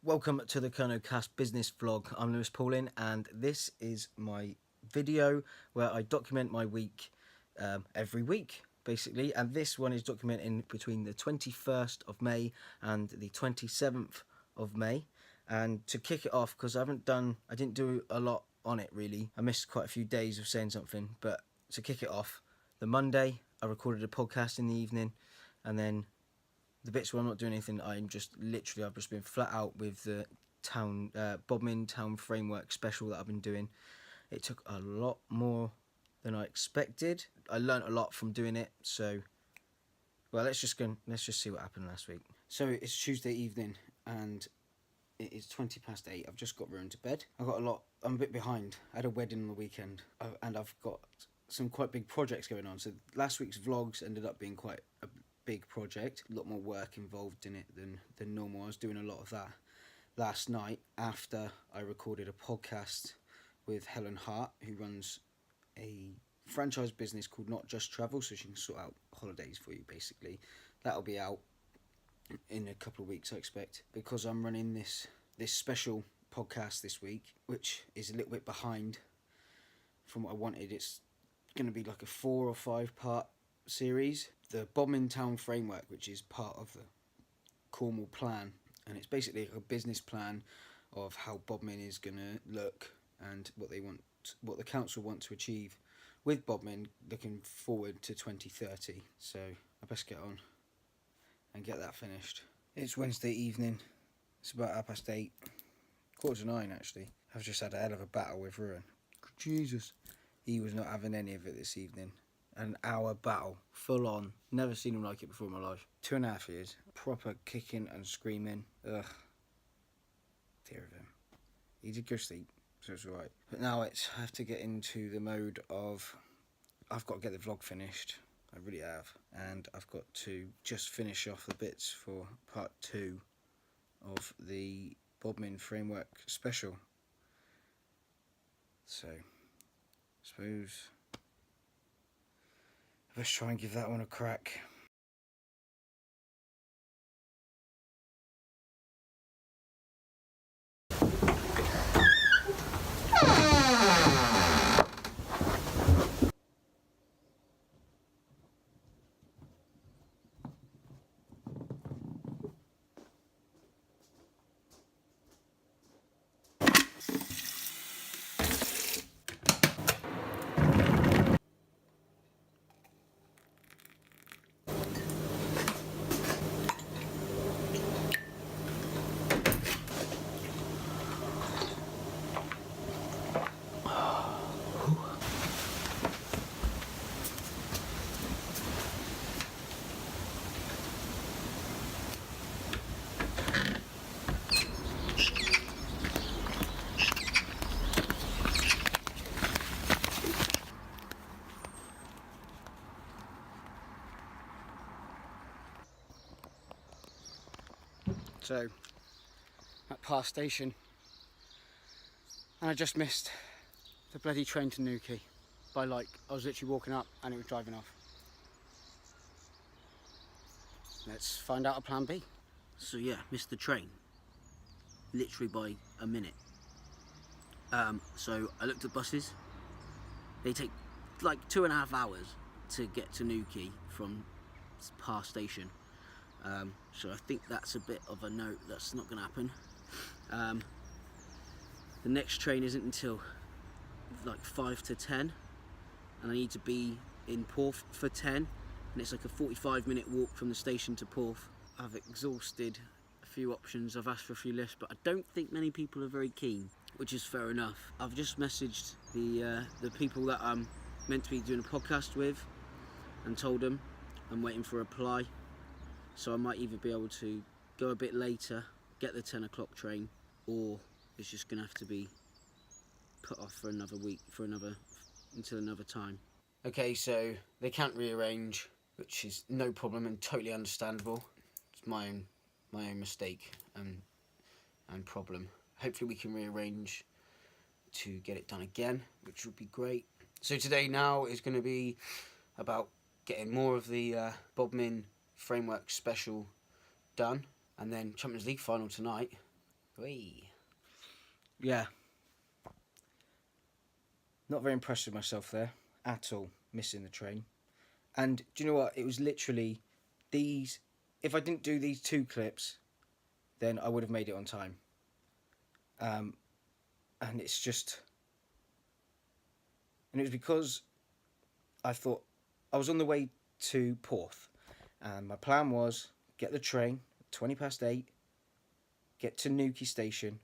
Welcome to the Kernow Cast business vlog. I'm Lewis Paulin, and this is my video where I document my week every week, basically. And this one is documenting between the 21st of May and the 27th of May. And to kick it off, because I didn't do a lot on it really. I missed quite a few days of saying something, but to kick it off, the Monday I recorded a podcast in the evening, and then the bits where I'm not doing anything, I've just been flat out with the Bodmin Town Framework special that I've been doing. It took a lot more than I expected. I learnt a lot from doing it, so well, let's just see what happened last week. So it's Tuesday evening and it is 8:20. I've just got ruined to bed. I'm a bit behind. I had a wedding on the weekend, and I've got some quite big projects going on. So last week's vlogs ended up being quite a big project, a lot more work involved in it than normal. I was doing a lot of that last night after I recorded a podcast with Helen Hart, who runs a franchise business called Not Just Travel, so she can sort out holidays for you basically. That'll be out in a couple of weeks, I expect, because I'm running this special podcast this week, which is a little bit behind from what I wanted. It's going to be like a 4 or 5 part series. The Bodmin Town Framework, which is part of the Cornwall plan, and it's basically a business plan of how Bodmin is going to look and what the council want to achieve with Bodmin looking forward to 2030. So I best get on and get that finished. It's Wednesday evening. It's about 8:30, 8:45 actually. I've just had a hell of a battle with Ruin. Jesus, he was not having any of it this evening. An hour battle, full on. Never seen him like it before in my life. 2.5 years, proper kicking and screaming. Ugh, dear of him. He did go sleep, so it's alright. But now I have to get into the mode of I've got to get the vlog finished. I really have, and I've got to just finish off the bits for part 2 of the Bodmin Framework special. So, I suppose let's try and give that one a crack. So, at Park Station, and I just missed the bloody train to Newquay by I was literally walking up and it was driving off. Let's find out a plan B. So yeah, missed the train, literally by a minute. So I looked at buses. They take like 2.5 hours to get to Newquay from Park Station. So I think that's a bit of a note. That's not going to happen. The next train isn't until like 5 to 10, and I need to be in Porth for 10, and it's like a 45-minute walk from the station to Porth. I've exhausted a few options. I've asked for a few lists, but I don't think many people are very keen, which is fair enough. I've just messaged the people that I'm meant to be doing a podcast with and told them I'm waiting for a reply. So I might either be able to go a bit later, get the 10 o'clock train, or it's just going to have to be put off for another week, until another time. Okay, so they can't rearrange, which is no problem and totally understandable. It's my own mistake and problem. Hopefully we can rearrange to get it done again, which would be great. So today now is going to be about getting more of the Bodmin Framework special done, and then Champions League final tonight. Oi. Yeah. Not very impressed with myself there at all, missing the train. And do you know what? It was literally these. If I didn't do these 2 clips, then I would have made it on time. And it's just. And it was because I thought I was on the way to Porth, and my plan was get the train 8:20, get to Newquay station,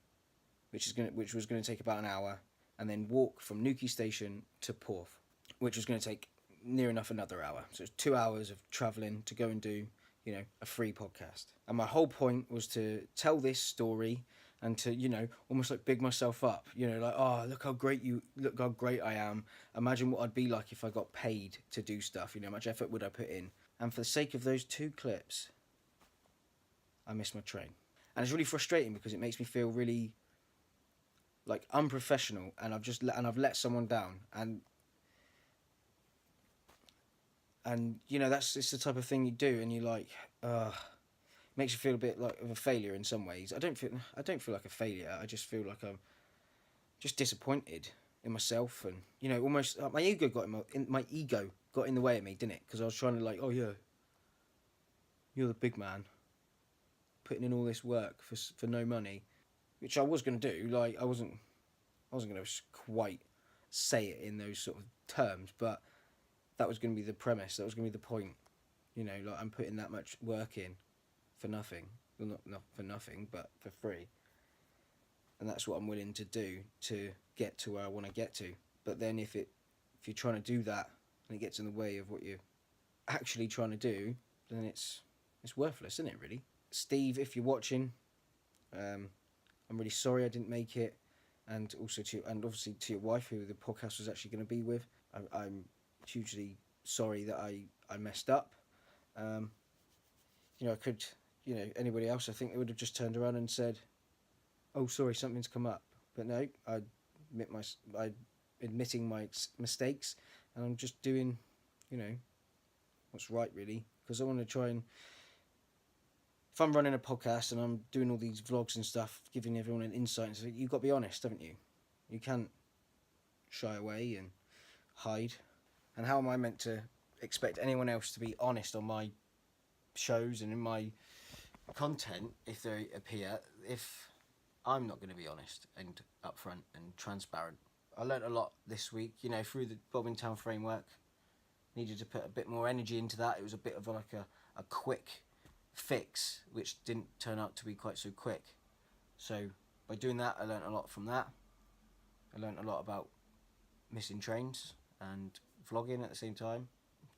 which was going to take about an hour, and then walk from Newquay station to Porth, which was going to take near enough another hour. So it's 2 hours of travelling to go and do, a free podcast. And my whole point was to tell this story and to, almost like big myself up, like, oh, look how great I am. Imagine what I'd be like if I got paid to do stuff, how much effort would I put in? And for the sake of those 2 clips, I missed my train. And it's really frustrating because it makes me feel really like unprofessional, and I've let someone down, and it's the type of thing you do, and you like, makes you feel a bit like of a failure in some ways. I don't feel like a failure. I just feel like I'm just disappointed in myself, and almost my ego got in the way of me, didn't it? Because I was trying to like, oh yeah, you're the big man, putting in all this work for no money, which I was going to do. Like I wasn't going to quite say it in those sort of terms, but that was going to be the premise. That was going to be the point. Like I'm putting that much work in for nothing. Well, not for nothing, but for free. And that's what I'm willing to do to get to where I want to get to. But then if you're trying to do that and it gets in the way of what you're actually trying to do, then it's worthless, isn't it? Really, Steve, if you're watching, I'm really sorry I didn't make it, and also obviously to your wife, who the podcast was actually going to be with. I'm hugely sorry that I messed up. I could, anybody else, I think they would have just turned around and said, "Oh, sorry, something's come up." But no, I admitting my mistakes, and I'm just doing, what's right really, because I want to try and. If I'm running a podcast and I'm doing all these vlogs and stuff, giving everyone an insight, so you've got to be honest, haven't you? You can't shy away and hide. And how am I meant to expect anyone else to be honest on my shows and in my content if they appear, if I'm not going to be honest and upfront and transparent? I learnt a lot this week, through the Bobbing Town framework. Needed to put a bit more energy into that. It was a bit of like a quick fix, which didn't turn out to be quite so quick. So by doing that, I learnt a lot from that. I learnt a lot about missing trains and vlogging at the same time,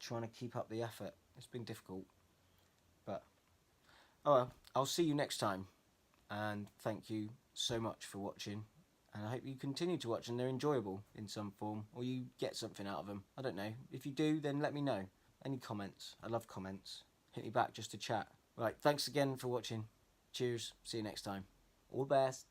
trying to keep up the effort. It's been difficult, but oh well. I'll see you next time, and thank you so much for watching, and I hope you continue to watch and they're enjoyable in some form, or you get something out of them. I don't know. If you do, then let me know. Any comments? I love comments. Hit me back just to chat. Right, thanks again for watching. Cheers. See you next time. All the best.